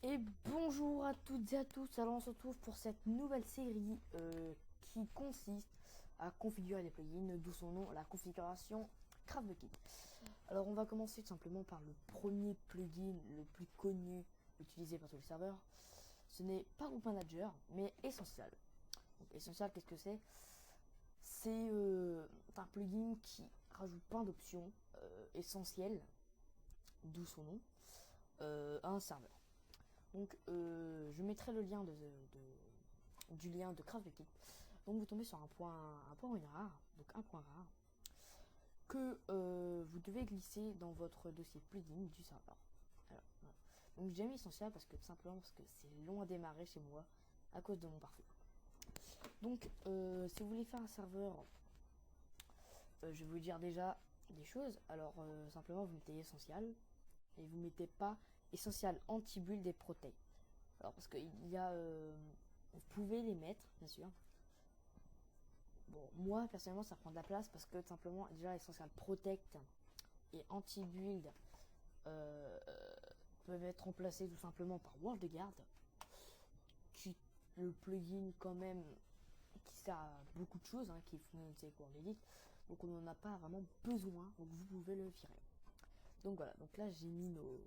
Et bonjour à toutes et à tous, alors on se retrouve pour cette nouvelle série qui consiste à configurer des plugins, d'où son nom, la configuration CraftBukkit. Alors on va commencer tout simplement par le premier plugin le plus connu utilisé par tous les serveurs. Ce n'est pas Group Manager, mais Essential. Donc Essential, qu'est-ce que c'est? C'est un plugin qui rajoute plein d'options essentielles, d'où son nom, à un serveur. Donc je mettrai le lien du lien de CraftBukkit. Donc vous tombez sur un point rare, donc un point rare, que vous devez glisser dans votre dossier plugin du serveur. Alors, voilà. Donc j'ai mis essentiel parce que tout simplement parce que c'est long à démarrer chez moi à cause de mon pare-feu. Donc si vous voulez faire un serveur, je vais vous dire déjà des choses. Alors simplement vous mettez essentiel et vous mettez pas essentiel anti-build et protect. Alors parce qu'il y a vous pouvez les mettre bien sûr. Bon, moi personnellement ça prend de la place parce que tout simplement déjà essentiel protect et anti-build euh, peuvent être remplacés tout simplement par WorldGuard, qui le plugin quand même qui sert à beaucoup de choses, qui fonctionne avec WorldEdit, donc on n'en a pas vraiment besoin, donc vous pouvez le virer. Donc voilà, donc là j'ai mis le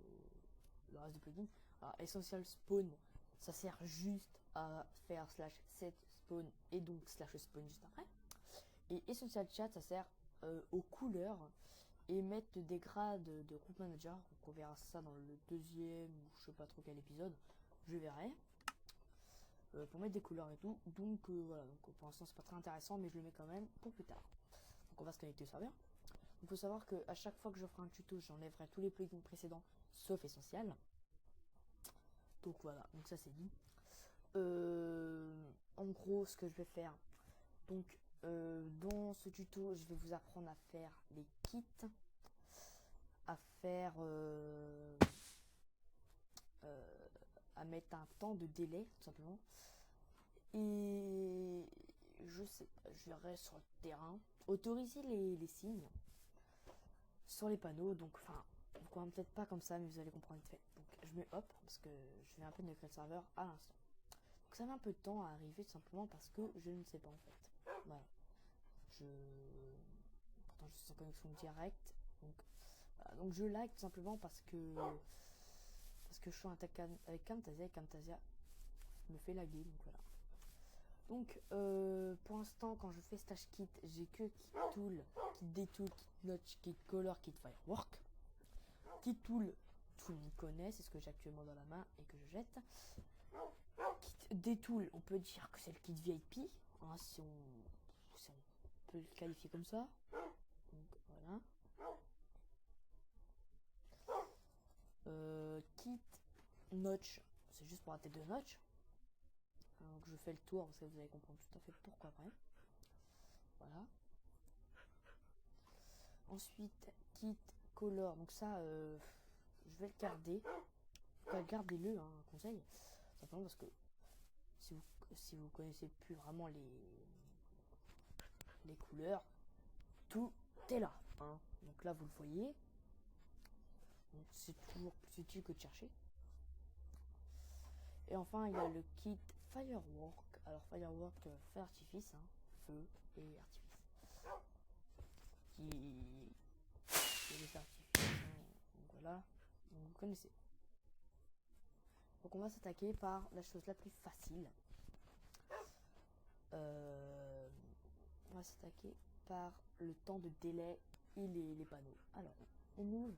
reste du plugin. Alors Essential Spawn, ça sert juste à faire slash set spawn et donc slash spawn juste après. Et Essential Chat, ça sert aux couleurs et mettre des grades de group manager. Donc on verra ça dans le deuxième ou je sais pas trop quel épisode, je verrai. Pour mettre des couleurs et tout. Donc voilà, donc pour l'instant c'est pas très intéressant, mais je le mets quand même pour plus tard. Donc on va se connecter au serveur. Il faut savoir que à chaque fois que je ferai un tuto, j'enlèverai tous les plugins précédents sauf Essential. Donc voilà, donc ça c'est dit. En gros, ce que je vais faire, donc dans ce tuto, je vais vous apprendre à faire les kits, à faire, à mettre un temps de délai tout simplement. Et je sais pas, je verrai sur le terrain, autoriser les signes sur les panneaux. Donc enfin, peut-être pas comme ça, mais vous allez comprendre vite fait. Donc je mets hop parce que je vais un peu de créer le serveur à l'instant. Donc ça met un peu de temps à arriver tout simplement parce que je ne sais pas en fait. Voilà. Je Pourtant je suis en connexion directe. Donc voilà. Donc je like tout simplement parce que je suis avec Camtasia et Camtasia me fait laguer. Donc voilà. Donc pour l'instant quand je fais Stash Kit, j'ai que Kit Tool, Kit Detool, Kit Notch, Kit Color, Kit Firework. Kit Tool, tout le monde connaît, c'est ce que j'ai actuellement dans la main et que je jette. Kit Detool, on peut dire que c'est le kit VIP, si on peut le qualifier comme ça. Donc voilà. Kit Notch, c'est juste pour la tête de Notch. Donc je fais le tour, parce que vous allez comprendre tout à fait pourquoi après. Voilà. Ensuite, Kit Color, donc ça, je vais le garder. Gardez-le, conseil. Simplement parce que si vous connaissez plus vraiment les couleurs, tout est là. Donc là, vous le voyez. Donc c'est toujours plus utile que de chercher. Et enfin, il y a le kit Firework. Alors Firework, feu artifice, feu et artifice. Qui est le feu artifice. Donc voilà, donc vous connaissez. Donc on va s'attaquer par la chose la plus facile. On va s'attaquer par le temps de délai et les panneaux. Alors, on ouvre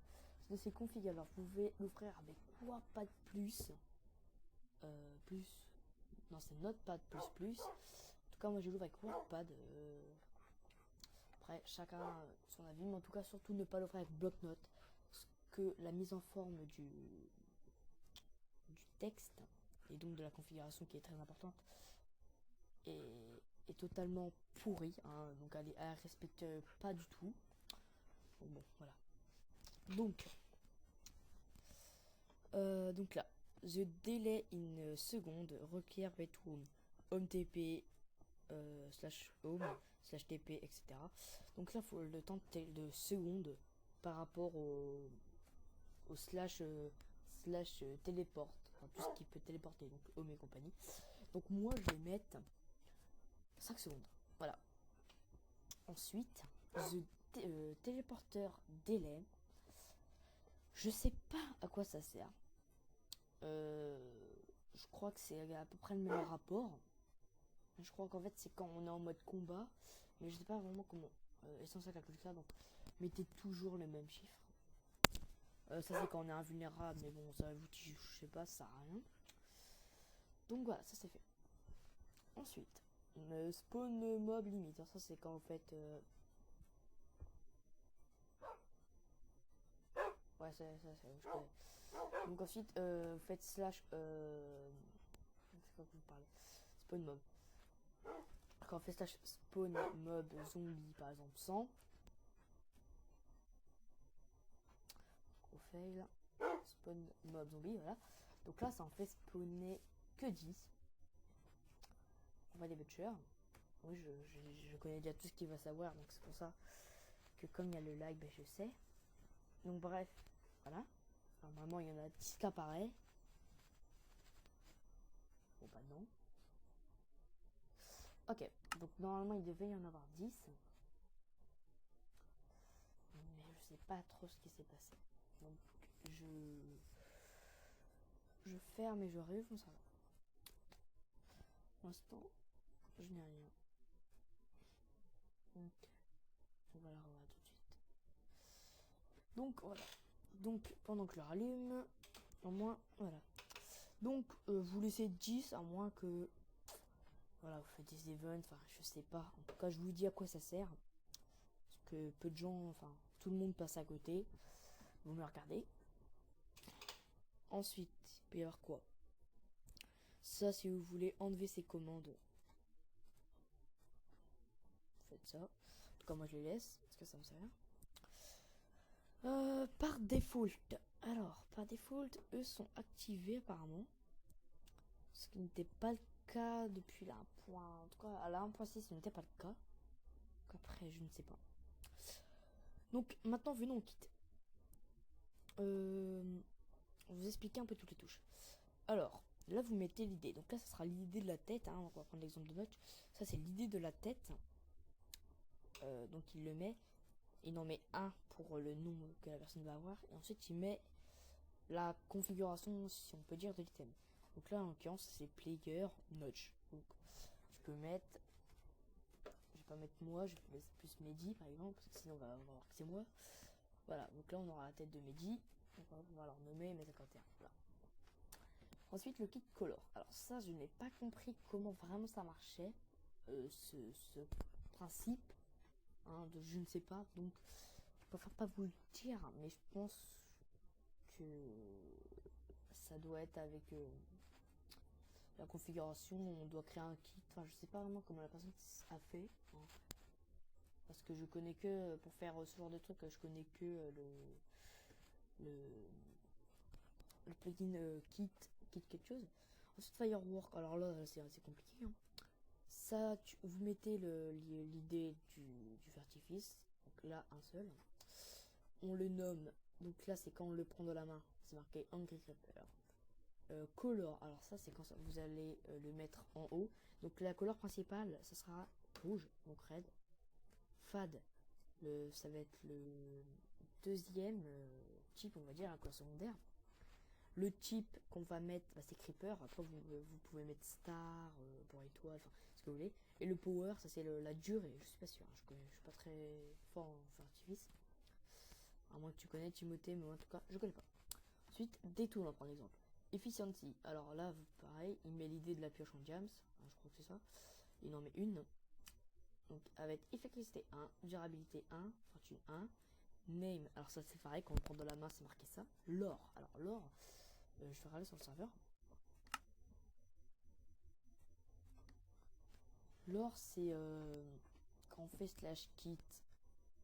de ces configs. Alors, vous pouvez l'ouvrir avec WordPad plus. Non, c'est Notepad plus. En tout cas, moi je l'ouvre avec WordPad. Après, chacun son avis, mais en tout cas, surtout ne pas l'ouvrir avec bloc-notes. Parce que la mise en forme du texte et donc de la configuration qui est très importante est totalement pourrie, donc elle respecte pas du tout. Bon, voilà. Donc là, the delay in second requiert bedroom home tp slash home slash tp, etc. Donc là, il faut le temps de seconde par rapport au slash téléport. enfin tout ce qui peut téléporter, donc homme et compagnie. Donc moi je vais mettre 5 secondes. Voilà. Ensuite, téléporteur délai. Je sais pas à quoi ça sert. Je crois que c'est à peu près le même rapport. Je crois qu'en fait c'est quand on est en mode combat, mais je sais pas vraiment comment est censé calculer ça, donc mettez toujours le même chiffre. Ça c'est quand on est invulnérable, mais bon ça vous je sais pas, ça sert à rien. Donc voilà, ça c'est fait. Ensuite, spawn mob limite. Alors ça c'est quand en fait ouais ça c'est je connais. Donc ensuite vous faites slash c'est quoi que vous parlez, spawn mob. Quand on fait slash spawn mob zombie par exemple 100, on fail spawn mob zombie, voilà. Donc là ça en fait spawner que 10. On va des butchers. Oui, je connais déjà tout ce qu'il va savoir, donc c'est pour ça que comme il y a le like, ben je sais. Donc bref, voilà. Normalement il y en a 10 qui apparaissent. Bon bah non. Ok, donc normalement il devait y en avoir 10. Mais je sais pas trop ce qui s'est passé. Donc je ferme et je réouvre mon serveur. Pour l'instant, je n'ai rien. Donc on va la revoir tout de suite. Donc voilà. Donc pendant que je le rallume, au moins voilà. Donc vous laissez 10 à moins que voilà, vous faites des events, enfin je sais pas. En tout cas je vous dis à quoi ça sert. Parce que peu de gens, enfin tout le monde passe à côté. Vous me regardez. Ensuite, il peut y avoir quoi? Ça, si vous voulez enlever ces commandes, faites ça. En tout cas moi je les laisse, parce que ça me sert. Par default. Alors, par default, eux sont activés apparemment. Ce qui n'était pas le cas depuis la 1. En tout cas, à la 1.6, ce n'était pas le cas. Donc après, je ne sais pas. Donc maintenant, venons au kit. On vous expliquer un peu toutes les touches. Alors, là, vous mettez l'idée. Donc là, ça sera l'idée de la tête. Hein. On va prendre l'exemple de Notch. Ça, c'est l'idée de la tête. Donc il le met. Il en met un pour le nom que la personne va avoir. Et ensuite, il met la configuration, si on peut dire, de l'item. Donc là, en l'occurrence, c'est player notch. Donc, je peux mettre, je vais pas mettre moi, je vais mettre plus Mehdi par exemple, parce que sinon on va voir que c'est moi. Voilà, donc là on aura la tête de Mehdi. Donc on va leur nommer et mettre à côté. Voilà. Ensuite, le kit color. Alors ça, je n'ai pas compris comment vraiment ça marchait, ce principe, hein, de je ne sais pas. Donc, je préfère pas vous le dire, mais je pense que ça doit être avec la configuration. On doit créer un kit. Enfin, je sais pas vraiment comment la personne a fait, hein, parce que je connais que pour faire ce genre de truc, je connais que le plugin kit quelque chose. Ensuite, Firework. Alors là, c'est assez compliqué. Hein. Ça, vous mettez l'idée du vertifice. Donc là, un seul. On le nomme. Donc là, c'est quand on le prend de la main. C'est marqué Angry Creeper. Color, alors ça c'est quand vous allez le mettre en haut. Donc la couleur principale, ça sera rouge, donc red. Fade, ça va être le deuxième type, on va dire, la couleur secondaire. Le type qu'on va mettre, bah, c'est creeper. Après vous pouvez mettre star pour étoile, enfin ce que vous voulez. Et le power, ça c'est la durée. Je suis pas sûr, hein, je suis pas très fort en artifice. À moins que tu connais Timothée, mais en tout cas je connais pas. Ensuite, détour, on va prendre l'exemple. Efficiency, alors là, pareil, il met l'idée de la pioche en diams, hein, je crois que c'est ça. Il en met une. Donc avec efficacité 1, durabilité 1, fortune 1, name, alors ça c'est pareil, quand on le prend dans la main, c'est marqué ça. L'or, alors l'or, je vais regarder sur le serveur. L'or, c'est quand on fait slash kit,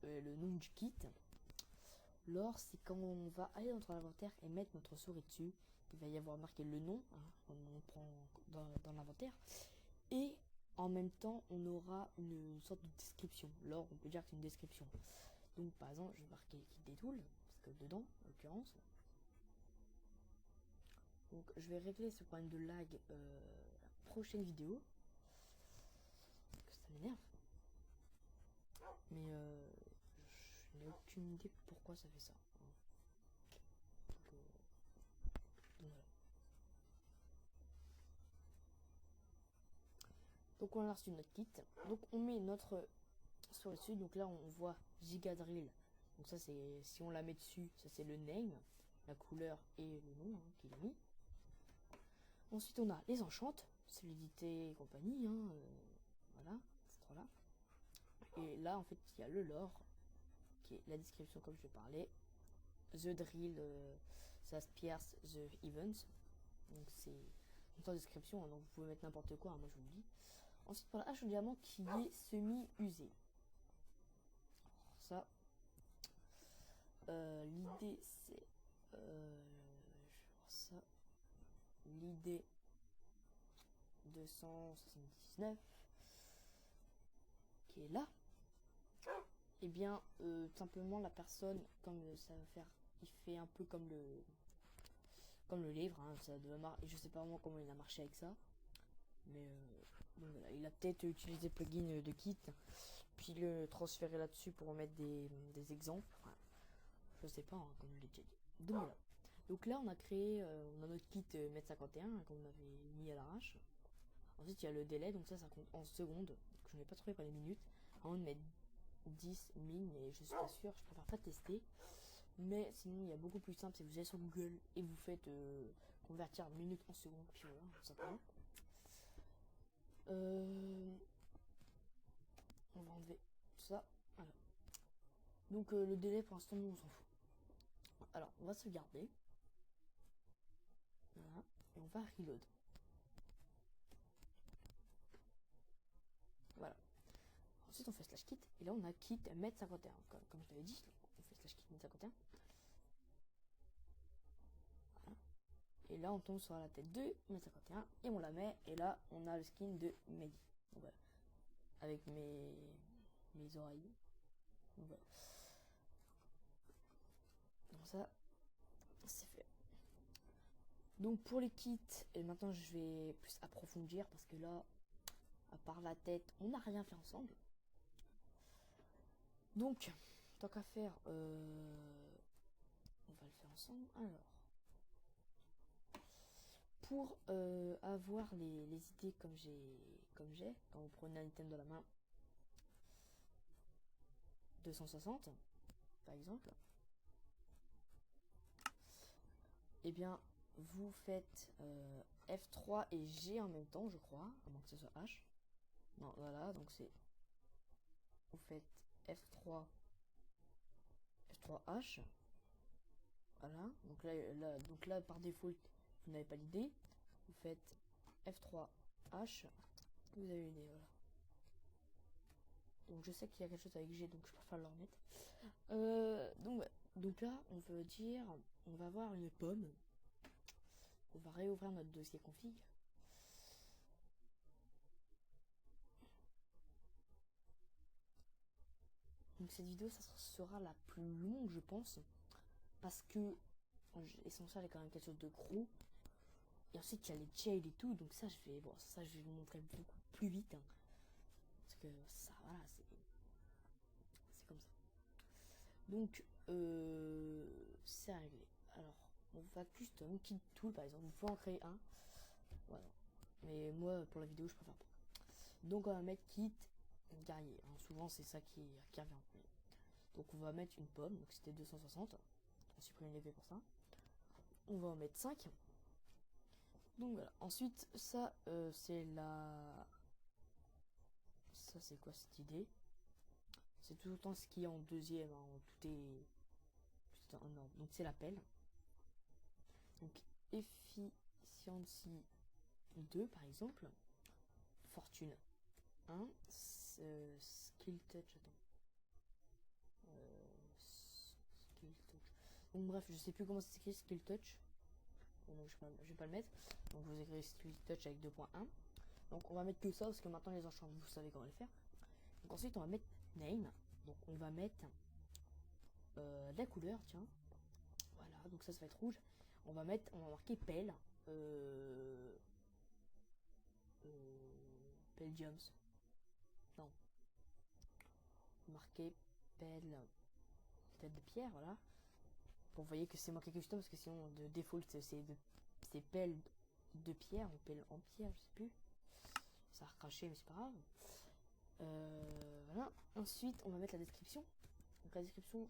le nom du kit. L'or, c'est quand on va aller dans notre inventaire et mettre notre souris dessus. Il va y avoir marqué le nom, hein, quand on prend dans l'inventaire. Et en même temps, on aura une sorte de description. L'or, on peut dire que c'est une description. Donc, par exemple, je vais marquer kit des tools, parce que dedans, en l'occurrence. Donc je vais régler ce problème de lag la prochaine vidéo. Parce que ça m'énerve. Mais je n'ai aucune idée pourquoi ça fait ça. Donc, voilà. Donc on a reçu notre kit. Donc on met notre sur le dessus. Donc là on voit Gigadrill. Donc ça c'est, si on la met dessus, ça c'est le name, la couleur et le nom qu'il a mis. Ensuite on a les enchantes, solidité et compagnie, voilà, c'est là. Et là en fait il y a le lore, qui est la description comme je parlais. The drill, ça se pierce the events. Donc c'est une sorte de description, donc vous pouvez mettre n'importe quoi, moi je vous le dis. Ensuite pour la hache au diamant qui est semi-usée. Ça, l'idée c'est, je vais voir ça, l'idée 279 qui est là. Et bien simplement la personne, comme ça va faire, il fait un peu comme le livre, ça doit je sais pas vraiment comment il a marché avec ça, mais bon, voilà, il a peut-être utilisé le plugin de kit puis le transférer là-dessus pour mettre des exemples, enfin, je sais pas, comme je l'ai déjà dit. Donc voilà, donc là on a créé, on a notre kit M51 qu'on avait mis à l'arrache. Ensuite il y a le délai, donc ça compte en secondes, donc je n'ai pas trouvé par les minutes, avant de mettre 10 000, mais je suis pas sûre, je préfère pas tester. Mais sinon il y a beaucoup plus simple, c'est que vous allez sur Google et vous faites convertir minutes en secondes, puis voilà, tout simplement. On va enlever ça, voilà. Donc le délai pour l'instant nous on s'en fout. Alors on va sauvegarder, voilà, et on va reload. Voilà. Ensuite on fait slash kit, et là on a kit M51, comme je l'avais dit, on fait slash kit M51. Voilà. Et là on tombe sur la tête de M51 et on la met, et là on a le skin de Mehdi. Donc voilà. Avec mes oreilles. Donc voilà. Donc ça, c'est fait. Donc pour les kits, et maintenant je vais plus approfondir parce que là, à part la tête, on n'a rien fait ensemble. Donc, tant qu'à faire, on va le faire ensemble. Alors, pour avoir les idées comme j'ai, quand vous prenez un item dans la main, 260 par exemple, et bien vous faites F3 et G en même temps, je crois, à moins que ce soit H. Non, voilà, donc c'est, vous faites F3 H, voilà, donc là par défaut vous n'avez pas l'idée, vous faites F3 H, vous avez une idée, voilà. Donc je sais qu'il y a quelque chose avec G, donc je préfère le remettre. Donc là on veut dire, on va avoir une pomme, on va réouvrir notre dossier config. Donc cette vidéo ça sera la plus longue je pense, parce que l'essentiel est quand même quelque chose de gros. Et ensuite il y a les jails et tout, donc ça je vais vous montrer beaucoup plus vite, parce que ça voilà, c'est comme ça. Donc c'est réglé. Alors on va custom kit tool par exemple, vous pouvez en créer un, voilà, mais moi pour la vidéo je préfère pas. Donc on va mettre kit guerrier, souvent c'est ça qui revient en premier. Donc on va mettre une pomme, donc c'était 260, on supprime l'effet pour ça, on va en mettre 5. Donc voilà, ensuite ça c'est ça c'est quoi cette idée, c'est tout le temps ce qui est en deuxième, tout est en ordre, donc c'est l'appel. Donc efficiency 2 par exemple, fortune 1, skill touch, skill touch, donc bref je sais plus comment c'est écrit skill touch, donc je vais pas le mettre, donc je vous écris skill touch avec 2.1. donc on va mettre que ça parce que maintenant les enchants vous savez comment le faire. Donc ensuite on va mettre name, donc on va mettre la couleur, tiens, voilà, donc ça va être rouge. On va marquer pelle, Belgiums. Non. Marquer pelle de pierre, voilà. Bon, vous voyez que c'est marqué custom parce que sinon de default c'est pelle de pierre ou pelle en pierre, je sais plus. Ça a recraché mais c'est pas grave. Voilà. Ensuite on va mettre la description. Donc la description,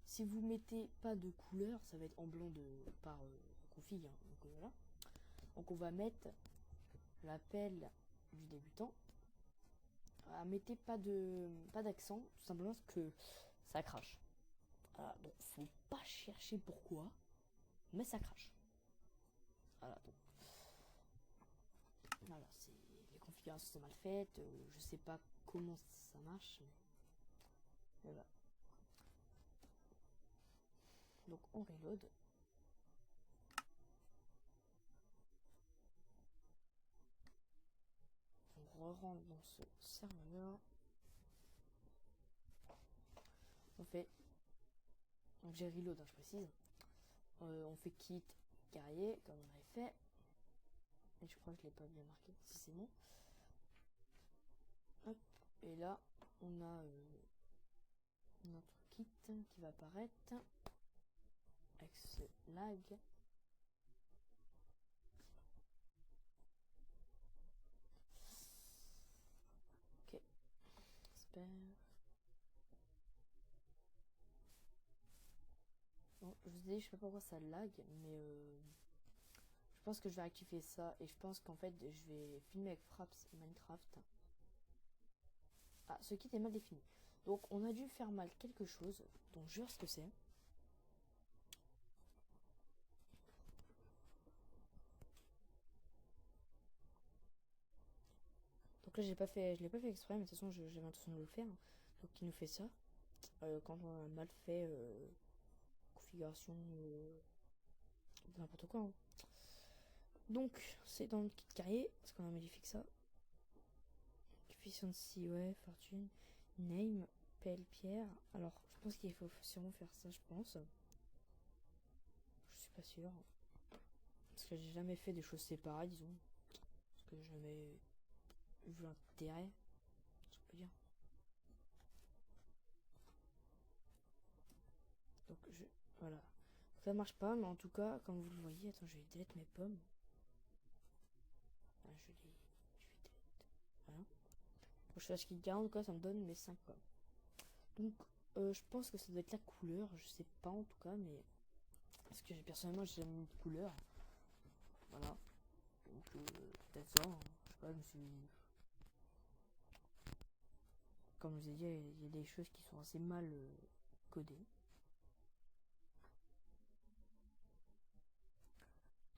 si vous mettez pas de couleur, ça va être en blanc par config. Hein. Donc voilà. Donc on va mettre la pelle du débutant. Mettez pas d'accent, tout simplement parce que ça crache. Voilà, donc faut pas chercher pourquoi, mais ça crache. Voilà, donc voilà, les configurations sont mal faites, je sais pas comment ça marche, mais voilà. Donc on reload. On re-rentre dans ce serveur. On fait, donc j'ai reload, hein, je précise. On fait kit guerrier comme on avait fait. Et je crois que je l'ai pas bien marqué. Si c'est bon. Hop. Et là, on a notre kit qui va apparaître avec ce lag. Ok. J'espère. Bon, je vous ai dit, je sais pas pourquoi ça lag, mais je pense que je vais rectifier ça et je pense qu'en fait je vais filmer avec Fraps Minecraft. Ah, ce kit est mal défini. Donc on a dû faire mal quelque chose, donc je vais voir ce que c'est. Donc là je l'ai pas fait exprès, mais de toute façon j'avais l'intention de le faire. Donc il nous fait ça. Quand on a mal fait configuration n'importe quoi. Hein. Donc c'est dans le kit carrier, parce qu'on a modifié que ça. Efficiency, ouais, fortune, name, pelle, pierre. Alors je pense qu'il faut sûrement faire ça, je pense. Je suis pas sûre. Parce que j'ai jamais fait des choses séparées, disons. Parce que j'ai jamais vu l'intérêt, si on peut dire. Donc voilà. Ça marche pas, mais en tout cas, comme vous le voyez, attends, je vais delete mes pommes. Ah, je vais delete. Voilà. Pour que je fasse qu'il gagne, en tout cas, ça me donne mes 5 pommes. Donc, je pense que ça doit être la couleur. Je sais pas en tout cas, mais. Parce que personnellement, j'ai jamais mis de couleur. Voilà. Donc, peut-être ça. Hein. Je sais pas, je me suis. Comme je vous ai dit, il y a des choses qui sont assez mal codées.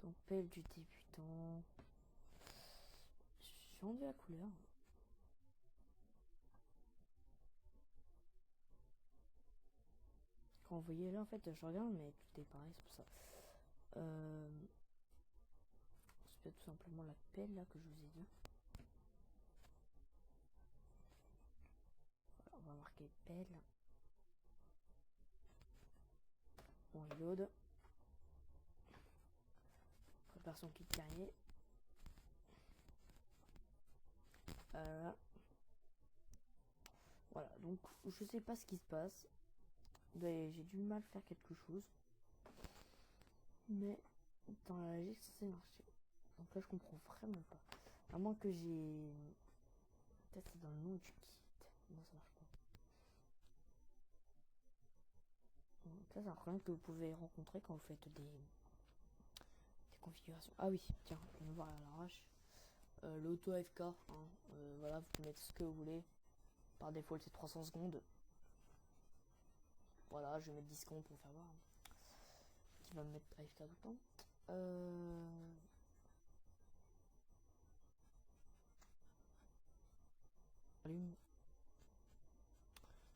Donc, pelle du débutant. J'ai enlevé la couleur. Quand vous voyez là, en fait, je regarde, mais tout est pareil, c'est pour ça. C'est tout simplement la pelle là que je vous ai dit. Voilà, on va marquer pelle. On reload. Prépare son kit carrier. Voilà, donc je sais pas ce qui se passe. J'ai du mal à faire quelque chose. Mais dans la logique, ça s'est marché. Donc là, je comprends vraiment pas. À moins que j'ai. Peut-être c'est dans le nom du kit. Non, ça marche pas. Donc ça, c'est un problème que vous pouvez rencontrer quand vous faites des configurations. Ah oui, tiens, on va voir à l'arrache. L'auto AFK, hein, voilà, vous pouvez mettre ce que vous voulez. Par défaut, c'est 300 secondes. Voilà, je vais mettre 10 secondes pour faire voir. Hein. Qui va me mettre AFK tout le temps.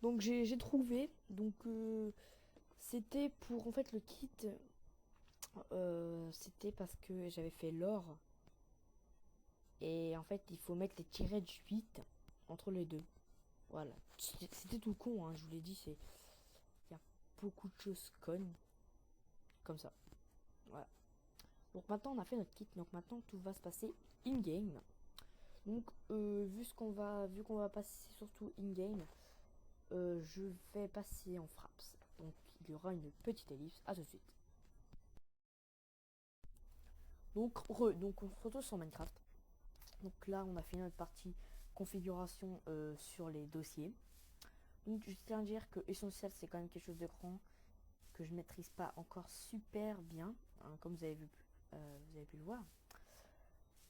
Donc j'ai trouvé. Donc c'était pour en fait le kit. C'était parce que j'avais fait l'or. Et en fait, il faut mettre les tirets de 8 entre les deux. Voilà. C'était tout con, hein, je vous l'ai dit. Il y a beaucoup de choses connes. Comme ça. Voilà. Donc maintenant on a fait notre kit, donc maintenant tout va se passer in-game. Donc vu qu'on va passer surtout in-game, je vais passer en fraps. Donc il y aura une petite ellipse, à tout de suite. Donc on se retrouve sur Minecraft. Donc là on a fait notre partie configuration sur les dossiers. Donc je tiens à dire que Essentiel c'est quand même quelque chose de grand que je maîtrise pas encore super bien, hein, comme vous avez pu le voir.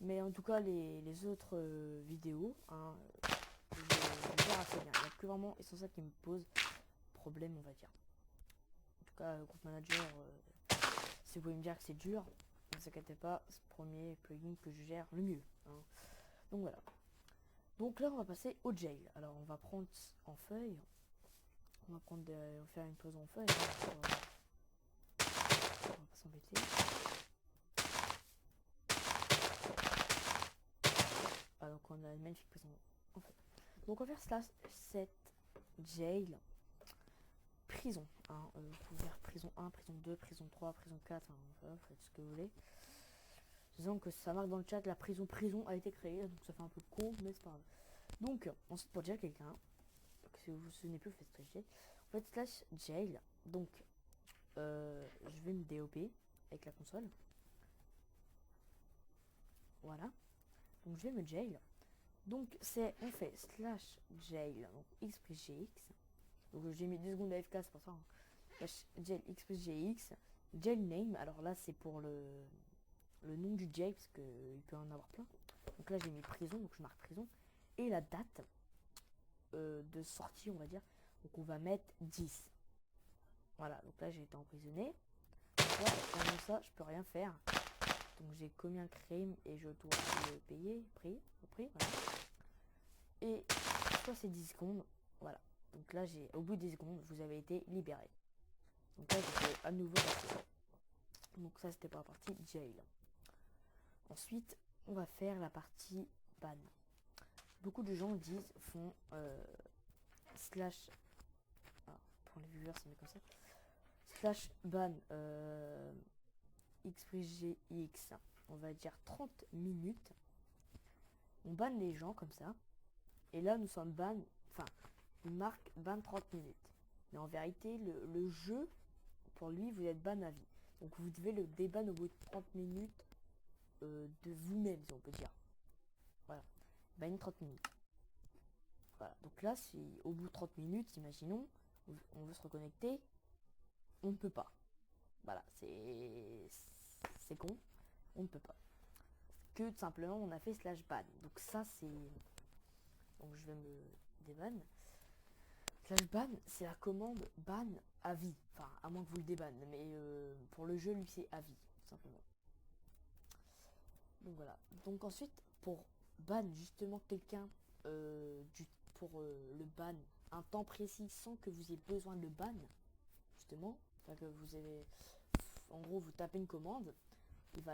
Mais en tout cas les autres vidéos, hein, je gère assez bien. Il n'y a que vraiment Essentiel qui me pose problème, on va dire. En tout cas, Group Manager, si vous voulez me dire que c'est dur, ne vous inquiétez pas, c'est le premier plugin que je gère le mieux, hein. Donc voilà. Donc là on va passer au jail. Alors on va prendre en feuille. On va faire une pause en feuille. Hein, on va pas s'embêter. Ah, donc on a une magnifique pause en feuille. Donc on va faire slash 7 jail prison. Hein, vous pouvez faire prison 1, prison 2, prison 3, prison 4. Hein, voilà, faites ce que vous voulez. Disons que ça marque dans le chat, la prison a été créée, donc ça fait un peu con, mais c'est pas grave. Donc ensuite pour jail quelqu'un, si vous vous souvenez plus, vous faites slash jail. En fait slash jail, donc je vais me DOP avec la console. Voilà. Donc je vais me jail. Donc on fait slash jail, donc xpgx. Donc j'ai mis 2 secondes à AFK, c'est pour ça. Hein. Slash jail xpgx, jail name. Alors là c'est pour le nom du jail, parce qu'il peut en avoir plein. Donc là j'ai mis prison, donc je marque prison. Et la date de sortie, on va dire. Donc on va mettre 10. Voilà, donc là j'ai été emprisonné. Donc là, comme ça, je peux rien faire. Donc j'ai commis un crime et je dois le payer, au prix, voilà. Et ça c'est 10 secondes, voilà. Donc là au bout de 10 secondes, vous avez été libéré. Donc là je peux à nouveau passer. Donc ça c'était pour la partie jail. Ensuite, on va faire la partie ban. Beaucoup de gens font slash, pour les viewers c'est mieux comme ça, slash ban xpgx, on va dire 30 minutes. On banne les gens comme ça. Et là nous sommes ban, enfin il marque ban 30 minutes. Mais en vérité le jeu, pour lui vous êtes ban à vie. Donc vous devez le déban au bout de 30 minutes de vous-même, si on peut dire. Voilà. Ban 30 minutes. Voilà. Donc là si au bout de 30 minutes, imaginons, on veut se reconnecter, on ne peut pas. Voilà, c'est con, on ne peut pas. Que tout simplement on a fait slash ban. Donc ça c'est. Donc je vais me déban. Slash ban, c'est la commande ban à vie. Enfin, à moins que vous le débanne, mais pour le jeu, lui, c'est à vie, tout simplement. Donc voilà. Donc ensuite, pour ban justement quelqu'un pour le ban un temps précis sans que vous ayez besoin de le ban, justement, enfin que vous avez. En gros, vous tapez une commande,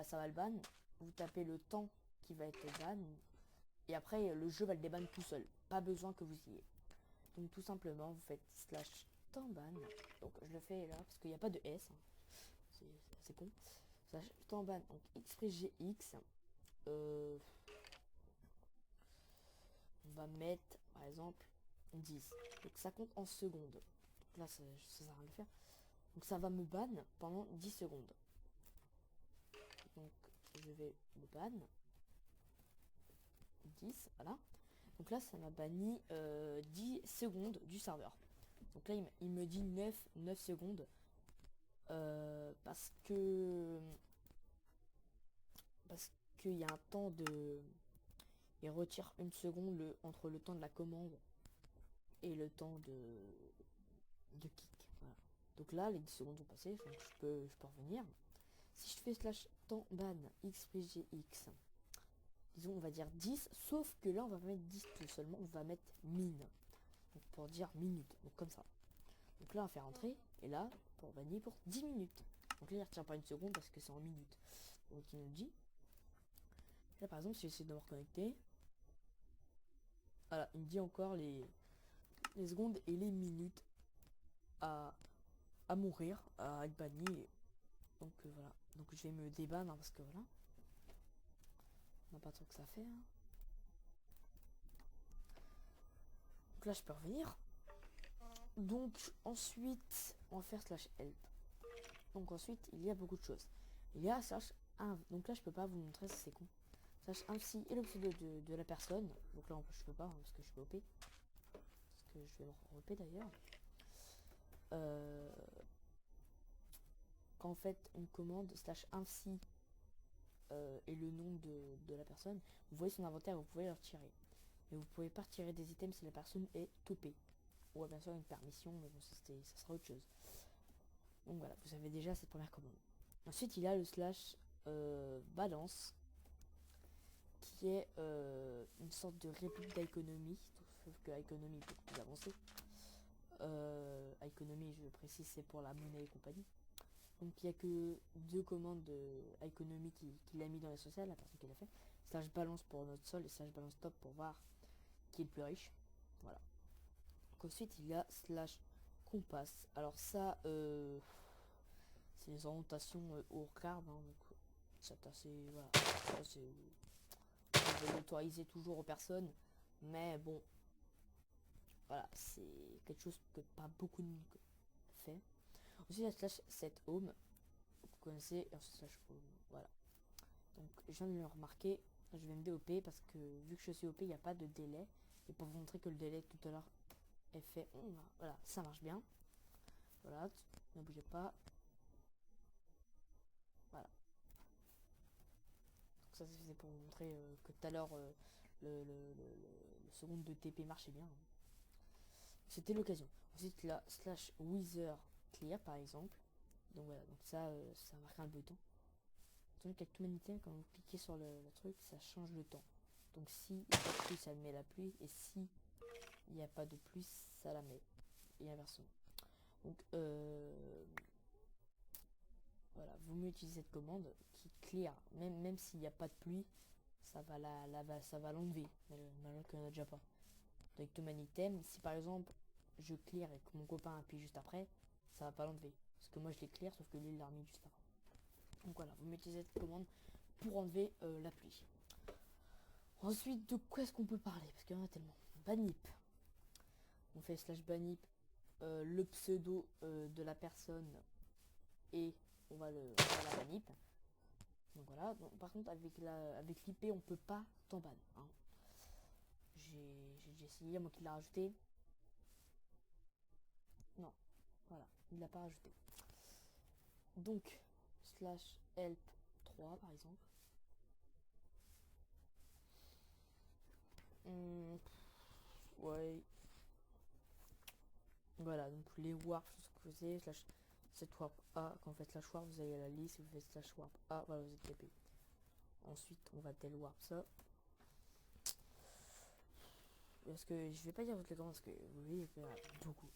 ça va le ban. Vous tapez le temps qui va être ban, et après le jeu va le déban tout seul. Pas besoin que vous y ayez. Donc tout simplement vous faites slash temps ban. Donc je le fais là parce qu'il n'y a pas de S, hein. C'est con. Slash temps ban, donc xpgx. On va mettre par exemple 10. Donc ça compte en secondes. Donc là ça sert à rien de le faire. Donc ça va me ban pendant 10 secondes. Donc je vais le ban 10, voilà. Donc là ça m'a banni 10 secondes du serveur. Donc là il me dit 9 secondes parce qu'il y a un temps de. Il retire une seconde entre le temps de la commande et le temps de kick. Voilà. Donc là les 10 secondes sont passées, donc je peux revenir. Si je fais slash temps ban xpgx, disons on va dire 10, sauf que là on va pas mettre 10 tout seulement, on va mettre min. Donc pour dire minutes, donc comme ça. Donc là on va faire entrer, et là pour bannir pour 10 minutes. Donc là il retient pas une seconde parce que c'est en minutes. Donc il nous dit. Là par exemple si j'essaie de me reconnecter. Voilà, il me dit encore les secondes et les minutes à mourir, à être banni. Donc voilà, donc je vais me débanner parce que voilà, on n'a pas trop que ça fait. Donc là je peux revenir. Donc ensuite on va faire /help. Donc ensuite il y a beaucoup de choses. Il y a /inv. Donc là je peux pas vous montrer, c'est con. /inv et le pseudo de la personne. Donc là en plus je peux pas parce que je suis OP. Parce que je vais me repérer d'ailleurs. Quand en fait on commande /inv et le nom de la personne, vous voyez son inventaire, vous pouvez le retirer. Mais vous pouvez pas retirer des items si la personne est topée. Ou bien sûr une permission, mais bon ça sera autre chose. Donc voilà, vous avez déjà cette première commande. Ensuite il y a le /balance qui est une sorte de réplique d'Economy, sauf que Economy est beaucoup plus avancé. Economy, je précise, c'est pour la monnaie et compagnie. Donc il n'y a que 2 commandes de Economy qui l'a mis dans les sociales, la personne qui l'a fait. /balance pour notre sol et /balance top pour voir qui est le plus riche. Voilà. Donc ensuite il y a /compass. Alors ça, c'est les orientations au regard. Donc c'est assez, voilà. Ça, c'est, je vais l'autoriser toujours aux personnes, mais bon, voilà, c'est quelque chose que pas beaucoup de monde fait. Ensuite il y a /set_home, vous connaissez, et ensuite /home, voilà. Donc je viens de le remarquer, je vais me DOP parce que vu que je suis OP, il n'y a pas de délai. Et pour vous montrer que le délai tout à l'heure est fait, voilà, ça marche bien. Voilà, ne bougez pas. Voilà. Donc ça c'est pour vous montrer que tout à l'heure le second de TP marchait bien. C'était l'occasion. Ensuite là, /wither clear par exemple. Donc voilà, donc ça marque un bouton. Donc avec tout humanité, quand vous cliquez sur le truc, ça change le temps. Donc si il n'y a pas de pluie, ça met la pluie. Et si il n'y a pas de pluie, ça la met. Et inversement. Donc voilà, vous mieux utiliser cette commande qui clear. Même s'il n'y a pas de pluie, ça va ça va l'enlever. Malgré qu'il n'y en a déjà pas. Avec tout item, si par exemple je clear et que mon copain appuie juste après, ça va pas l'enlever. Parce que moi je l'ai clear, sauf que lui il l'a remis juste avant. Donc voilà, vous utilisez cette commande pour enlever la pluie. Ensuite, de quoi est-ce qu'on peut parler? Parce qu'il y en a tellement. Banip. On fait /banip le pseudo de la personne et on va la banip. Donc voilà. Donc, par contre, avec l'IP, on peut pas t'en ban. Hein. J'ai essayé, moi qui l'a rajouté. Non, voilà, il l'a pas rajouté. Donc, /help 3 par exemple. Ouais. Voilà, donc les warps, ce que vous avez, /set warp A, quand vous faites /warp, vous allez à la liste, vous faites /warp A, voilà, vous êtes TP. Ensuite, on va tel warp ça. Parce que je vais pas dire toutes les commandes parce que vous voyez, il y en a beaucoup.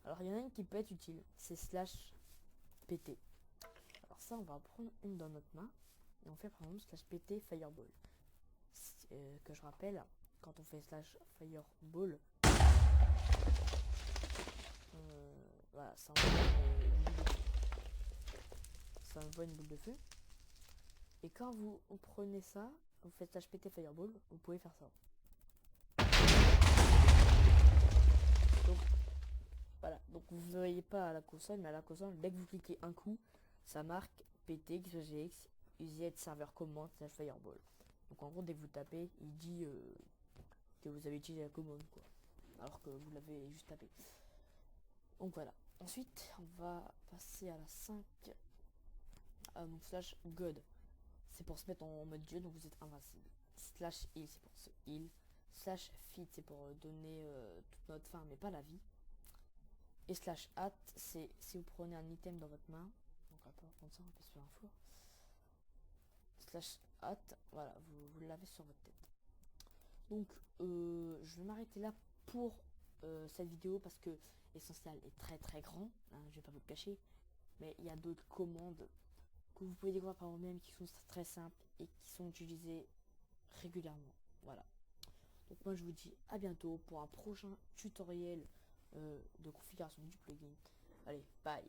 Alors, il y en a une qui peut être utile, c'est /pt. Alors ça, on va prendre une dans notre main et on fait par exemple /pt fireball. Que je rappelle, quand on fait /fireball, voilà, ça envoie une boule de feu. Et quand vous prenez ça, vous faites /pt fireball, vous pouvez faire ça. Donc voilà, donc vous ne voyez pas à la console, mais à la console, dès que vous cliquez un coup, ça marque pt xgx UZ serveur command /fireball. Donc en gros, dès que vous tapez, il dit que vous avez utilisé la commande, quoi. Alors que vous l'avez juste tapé. Donc voilà. Ensuite, on va passer à la 5. Donc /god. C'est pour se mettre en mode dieu, donc vous êtes invincible. /heal, c'est pour se heal. /fit, c'est pour donner toute notre faim, mais pas la vie. Et /hat, c'est si vous prenez un item dans votre main. Donc on va pas prendre ça, on peut se faire un four. /hat, voilà, vous l'avez sur votre tête. Donc je vais m'arrêter là pour cette vidéo parce que l'essentiel est très très grand, hein, je vais pas vous le cacher, mais il y a d'autres commandes que vous pouvez découvrir par vous-même qui sont très simples et qui sont utilisées régulièrement. Voilà. Donc moi je vous dis à bientôt pour un prochain tutoriel de configuration du plugin. Allez, bye.